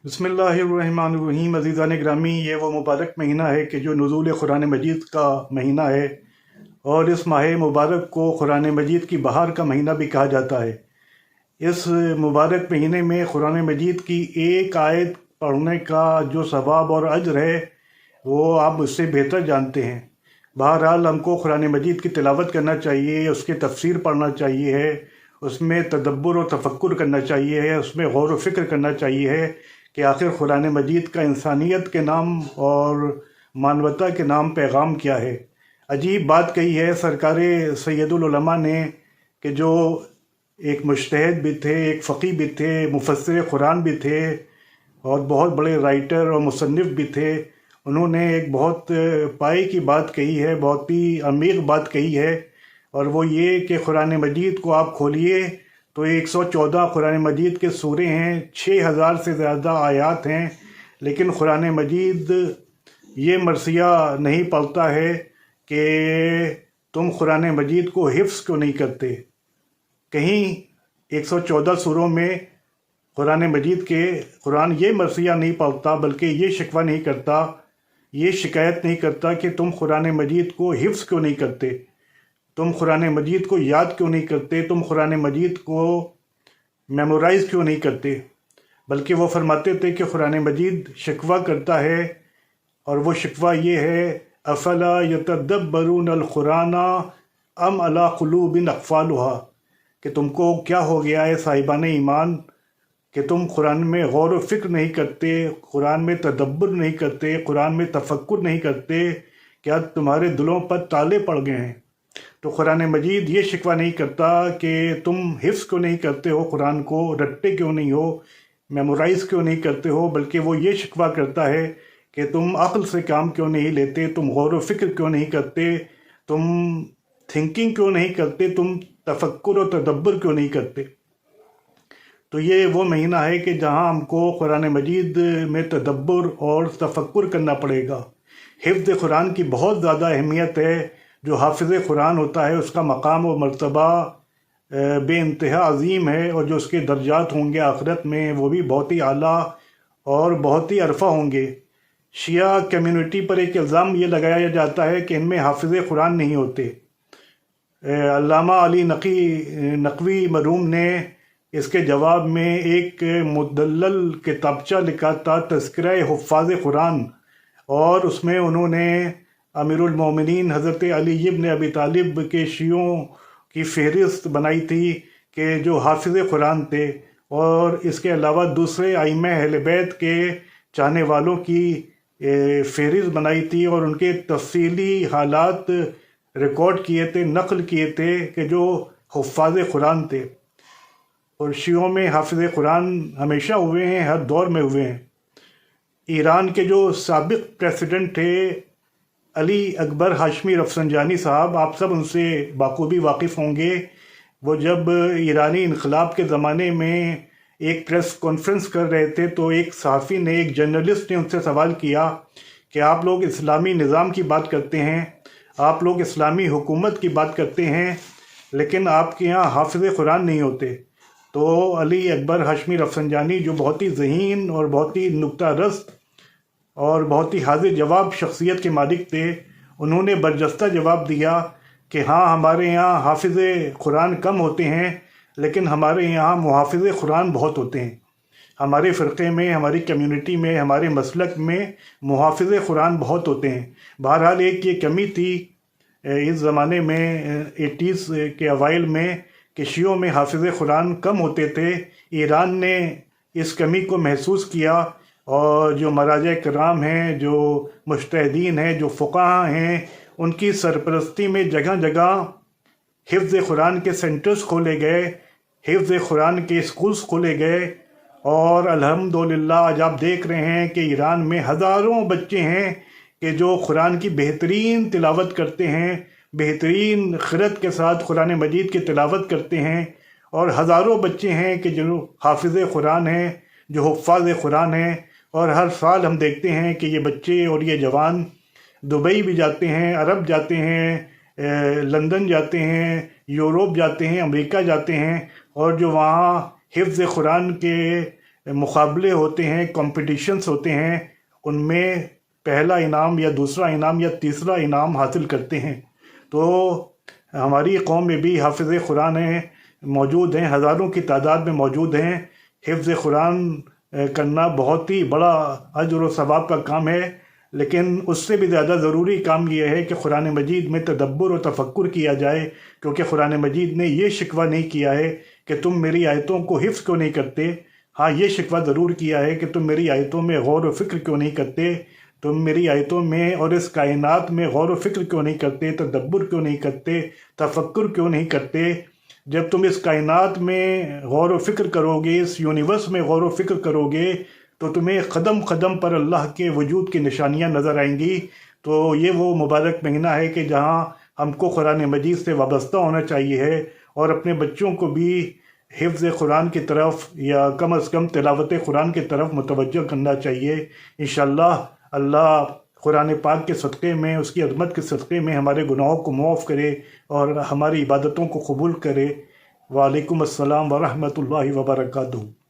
बिस्मिल्लाहिर्रहमानिर्रहीम। अज़ीज़ान ग्रामी, ये वो मुबारक महीना है कि जो नुज़ूल कुरान मजीद का महीना है, और इस माह मुबारक को कुरान मजीद की बहार का महीना भी कहा जाता है। इस मुबारक महीने में कुरान मजीद की एक आयत पढ़ने का जो सवाब और अज्र है वो आप मुझसे बेहतर जानते हैं। बहरहाल हमको कुरान मजीद की तिलावत करना चाहिए, उसके तफसीर पढ़ना चाहिए है, उसमें तदब्बर और तफक्कुर करना चाहिए है, उसमें गौर व फिक्र करना चाहिए है कि आखिर कुरान मजीद का इंसानियत के नाम और मानवता के नाम पैगाम क्या है। अजीब बात कही है सरकार सैयदुल उलमा ने कि जो एक मुज्तहिद भी थे, एक फ़क़ीह भी थे, मुफस्सिर कुरान भी थे और बहुत बड़े राइटर और मुसन्निफ़ भी थे। उन्होंने एक बहुत पाई की बात कही है, बहुत ही अमीर बात कही है, और वो ये कि कुरान मजीद को आप खोलिए तो 114 कुरान मजीद के सूरे हैं, 6000 से ज़्यादा आयात हैं, लेकिन कुरान मजीद ये मरसिया नहीं पढ़ता है कि तुम कुरान मजीद को हिफ्ज़ क्यों नहीं करते। कहीं 114 सूरों में कुरान मजीद के कुरान ये मरसिया नहीं पढ़ता, बल्कि ये शिकवा नहीं करता, ये शिकायत नहीं करता कि तुम कुरान मजीद को हिफ्ज़ क्यों नहीं करते, तुम कुरान मजीद को याद क्यों नहीं करते, तुम कुरान मजीद को मेमोराइज़ क्यों नहीं करते। बल्कि वो फरमाते थे कि कुरान मजीद शिकवा करता है, और वो शिकवा ये है, अफ़ला यतदब्बरून अल कुरान अम अला क़ुलूबिन अक़फ़ालुहा, कि तुमको क्या हो गया है साहिबान ईमान कि तुम कुरान में गौर व फिक्र नहीं करते, कुरान में तदब्बर नहीं करते, कुरान में तफक्कुर नहीं करते, क्या तुम्हारे दिलों पर ताले पड़ गए हैं। तो कुरान मजीद ये शिकवा नहीं करता कि तुम हिफ्ज़ क्यों नहीं करते हो, कुरान को रटते क्यों नहीं हो, मेमोराइज़ क्यों नहीं करते हो, बल्कि वो ये शिकवा करता है कि तुम अक्ल से काम क्यों नहीं लेते, तुम गौर व फिक्र क्यों नहीं करते, तुम थिंकिंग क्यों नहीं करते, तुम तफक्कुर और तदब्बर क्यों नहीं करते। तो ये वो महीना है कि जहाँ हमको कुरान मजीद में तदब्बर और तफक्कुर करना पड़ेगा। हिफ्ज़ कुरान की बहुत ज़्यादा अहमियत है। जो हाफिज़ कुरान होता है उसका मकाम और मर्तबा बेइंतहा अज़ीम है, और जो उसके दर्जात होंगे आखिरत में वो भी बहुत ही आला और बहुत ही अरफा होंगे। शिया कम्युनिटी पर एक इल्ज़ाम ये लगाया जाता है कि इनमें हाफिज़ कुरान नहीं होते। अल्लामा अली नकवी मरूम ने इसके जवाब में एक मुदल्लल किताबचा लिखा था, तज़किरा हुफ़्फ़ाज़ कुरान, और उसमें उन्होंने अमीरुल मोमिनीन हज़रत अली इब्न अबी तालिब के शियों की फ़हरिस्त बनाई थी कि जो हाफिज़ कुरान थे, और इसके अलावा दूसरे आइम्मा अहले बैत के चाहने वालों की फ़हरिस्त बनाई थी, और उनके तफ़सीली हालात रिकॉर्ड किए थे, नक़ल किए थे कि जो हुफ़्फ़ाज़ कुरान थे। और शियों में हाफिज़ कुरान हमेशा हुए हैं, हर दौर में हुए हैं। ईरान के जो साबिक़ प्रेसिडेंट थे अली अकबर हाशमी रफसंजानी साहब, आप सब उनसे बाखूबी वाकिफ़ होंगे। वो जब ईरानी इनकलाब के ज़माने में एक प्रेस कॉन्फ्रेंस कर रहे थे तो एक सहाफ़ी ने, एक जर्नलिस्ट ने उनसे सवाल किया कि आप लोग इस्लामी निज़ाम की बात करते हैं, आप लोग इस्लामी हुकूमत की बात करते हैं, लेकिन आपके यहाँ हाफिज़ कुरान नहीं होते। तो अली अकबर हाशमी रफसंजानी, जो बहुत ही ज़हीन और बहुत ही नुक्ता रस्त और बहुत ही हाजिर जवाब शख्सियत के मालिक थे, उन्होंने बरजस्ता जवाब दिया कि हाँ, हमारे यहाँ हाफिज़ कुरान कम होते हैं, लेकिन हमारे यहाँ मुहाफ़िज़ कुरान बहुत होते हैं। हमारे फ़िरक़े में, हमारी कम्युनिटी में, हमारे मसलक में मुहाफ़िज़ कुरान बहुत होते हैं। बहरहाल एक ये कमी थी इस ज़माने में 80s के अवाइल में कि शियों में हाफिज़ कुरान कम होते थे। ईरान ने इस कमी को महसूस किया, और जो मराजे कराम हैं, जो मुज्तहिदीन हैं, जो फ़ुक़हा हैं, उनकी सरपरस्ती में जगह जगह हिफ्ज़ कुरान के सेंटर्स खोले गए, हिफ्ज़ कुरान के स्कूल्स खोले गए, और अल्हम्दुलिल्लाह आज आप देख रहे हैं कि ईरान में हज़ारों बच्चे हैं कि जो कुरान की बेहतरीन तिलावत करते हैं, बेहतरीन क़िरात के साथ कुरान मजीद की तिलावत करते हैं, और हज़ारों बच्चे हैं कि जो हाफिज़ कुरान हैं, जो हुफ़्फ़ाज़ कुरान हैं। और हर साल हम देखते हैं कि ये बच्चे और ये जवान दुबई भी जाते हैं, अरब जाते हैं, लंदन जाते हैं, यूरोप जाते हैं, अमेरिका जाते हैं, और जो वहाँ हिफ्ज़ कुरान के مقابلے ہوتے ہیں، کمپٹیشنز ہوتے ہیں، ان میں پہلا انعام یا دوسرا انعام یا تیسرا انعام حاصل کرتے ہیں۔ تو ہماری قوم میں بھی حافظ قرآن موجود ہیں، ہزاروں کی تعداد میں موجود ہیں۔ حفظ قرآن کرنا بہت ہی بڑا اجر و ثواب کا کام ہے، لیکن اس سے بھی زیادہ ضروری کام یہ ہے کہ قرآن مجید میں تدبر و تفکر کیا جائے، کیونکہ قرآن مجید نے یہ شکوہ نہیں کیا ہے کہ تم میری آیتوں کو حفظ کیوں نہیں کرتے۔ ہاں، یہ شکوہ ضرور کیا ہے کہ تم میری آیتوں میں غور و فکر کیوں نہیں کرتے، تم میری آیتوں میں اور اس کائنات میں غور و فکر کیوں نہیں کرتے، تدبر کیوں نہیں کرتے، تفکر کیوں نہیں کرتے۔ جب تم اس کائنات میں غور و فکر کرو گے، اس یونیورس میں غور و فکر کرو گے، تو تمہیں قدم قدم پر اللہ کے وجود کی نشانیاں نظر آئیں گی۔ تو یہ وہ مبارک مہینہ ہے کہ جہاں ہم کو قرآن مجید سے وابستہ ہونا چاہیے ہے، اور اپنے بچوں کو بھی حفظ قرآن کی طرف یا کم از کم تلاوت قرآن کی طرف متوجہ کرنا چاہیے۔ انشاءاللہ اللہ قرآن پاک کے صدقے میں، اس کی عظمت کے صدقے میں ہمارے گناہوں کو معاف کرے اور ہماری عبادتوں کو قبول کرے۔ وعلیکم السلام ورحمۃ اللہ وبرکاتہ۔